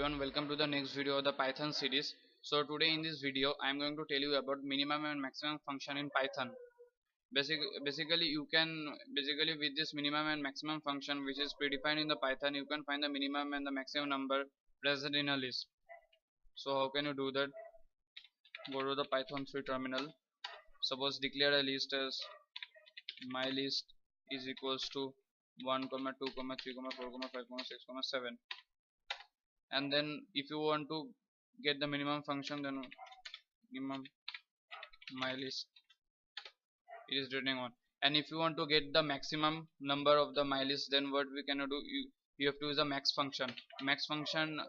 everyone, welcome to the next video of the Python series. So today in this video I am going to tell you about minimum and maximum function in Python. Basically you can with this minimum and maximum function which is predefined in the Python, you can find the minimum and the maximum number present in a list. So how can you do that? Go to the Python 3 terminal. Suppose declare a list as my list is equals to 1, 2, 3, 4, 5, 6, 7. And then if you want to get the minimum function, then minimum my list it is written on. And if you want to get the maximum number of the my list, then what we can do, you have to use a max function. Max function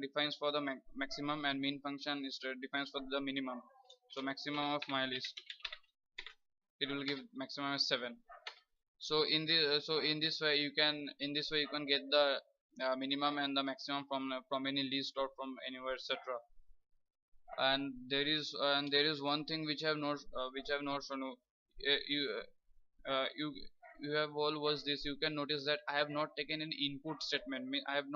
defines for the maximum, and min function is defines for the minimum. So maximum of my list, it will give maximum as 7. So in this way you can get the minimum and the maximum from any list or from anywhere, etc. And there is one thing which I have not shown you. You have all was this. You can notice that I have not taken any input statement. I have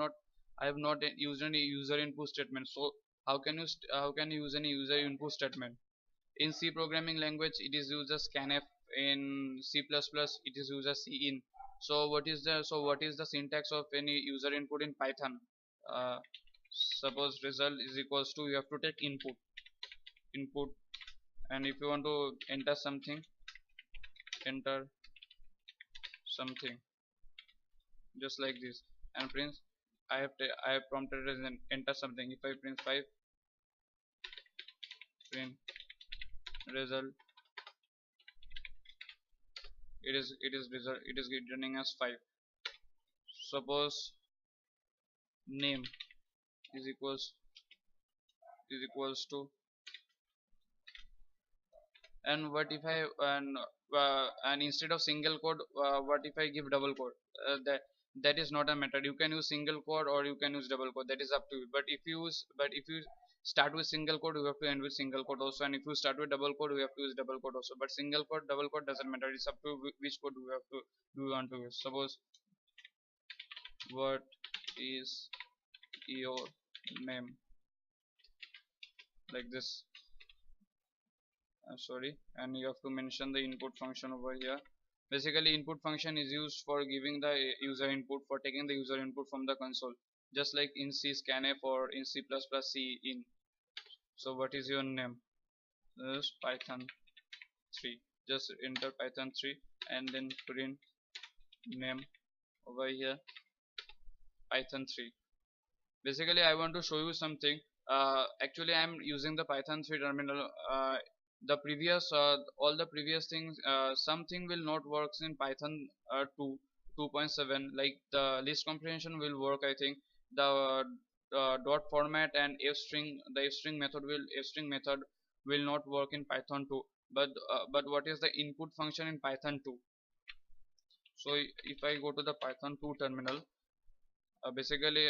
not used any user input statement. So how can you use any user input statement? In C programming language it is used as scanf. In C++ it is used as cin. So what is the syntax of any user input in Python? Suppose result is equals to, you have to take input, and if you want to enter something just like this, and print. I have prompted as an enter something. If I print 5, print result, it is returning as 5. Suppose name is equals to, and what if I and instead of single quote, what if I give double quote? That is not a method. You can use single quote or you can use double quote, that is up to you. But if you start with single quote, you have to end with single quote also, and if you start with double quote, you have to use double quote also. But single quote, double quote doesn't matter. It's up to which quote you want to use. Suppose what is your name, like this. Sorry, and you have to mention the input function over here. Basically input function is used for giving the user input, for taking the user input from the console, just like in C scanf or in C++ cin. So what is your name? This is Python 3. Just enter Python 3 and then print name over here, Python 3. Basically I want to show you something. Actually I am using the Python 3 terminal. The previous all the previous things, something will not works in Python 2.7, like the list comprehension will work. I think the dot format and f string method will not work in Python 2. But what is the input function in Python 2? So if I go to the Python 2 terminal, basically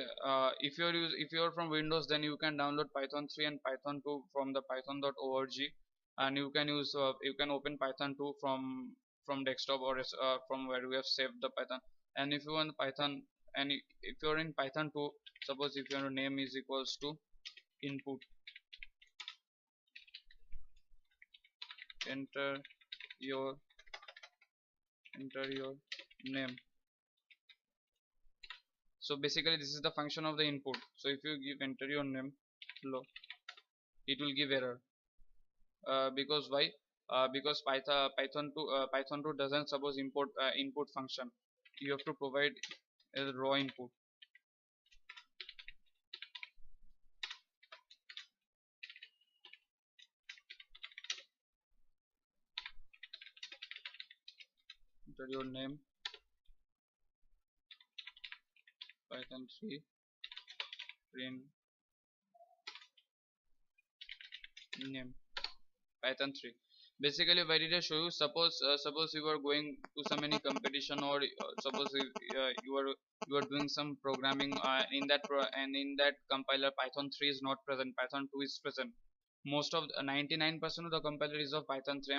if you're from Windows, then you can download Python 3 and Python 2 from the python.org, and you can use you can open Python 2 from desktop or from where we have saved the Python. And if you want Python, and if you're in Python 2, suppose if your name is equals to input, enter your name. So basically this is the function of the input. So if you give enter your name low, it will give error. Because why? Because Python 2 doesn't suppose import input function. You have to provide a raw input. Enter your name, Python 3, print name, Python 3. Basically why did I show you? Suppose you are going to some any competition, or suppose you are doing some programming in that in that compiler Python 3 is not present, Python 2 is present. Most of 99% of the compiler is of Python 3.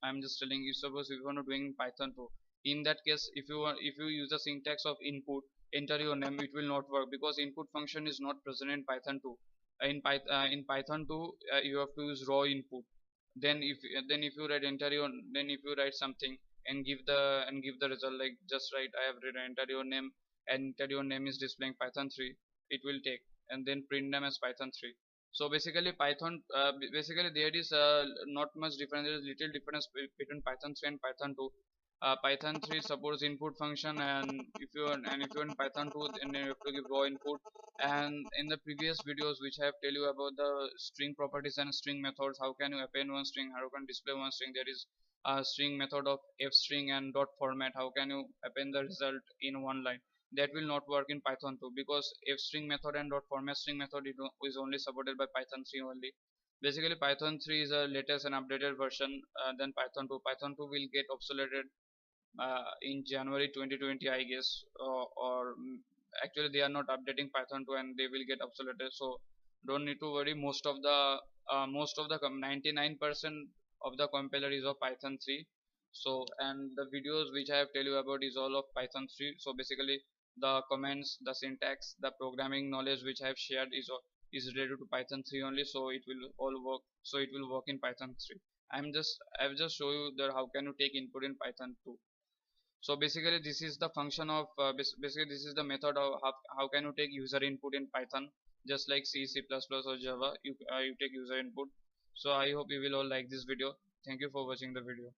I'm just telling you. Suppose if you want to doing Python 2, in that case if you use the syntax of input, enter your name, it will not work because input function is not present in Python 2. In Python 2, you have to use raw input. Then if you write enter your, then if you write something and give the result, like just write I have written enter your name, and enter your name is displaying Python 3, it will take, and then print them as Python 3. So basically Python, basically there is not much difference. There is little difference between Python 3 and Python 2. Python 3 supports input function, and if you're in Python 2, then you have to give raw input. And in the previous videos which I have tell you about the string properties and string methods, how can you append one string, how can display one string, there is a string method of f string and dot format, how can you append the result in one line. That will not work in Python 2 because f string method and dot format string method is only supported by Python 3 only. Basically Python 3 is a latest and updated version than Python 2. Python 2 will get obsoleted in January 2020, I guess, actually they are not updating Python 2 and they will get obsoleted. So don't need to worry. Most of the 99% of the compiler is of Python 3. So and the videos which I have tell you about is all of Python 3. So basically the comments, the syntax, the programming knowledge which I have shared is related to Python 3 only. So it will all work. So it will work in Python 3. I've just show you that how can you take input in Python 2. So basically this is the function of basically this is the method of how can you take user input in Python, just like C, C++ or Java, you take user input. So I hope you will all like this video. Thank you for watching the video.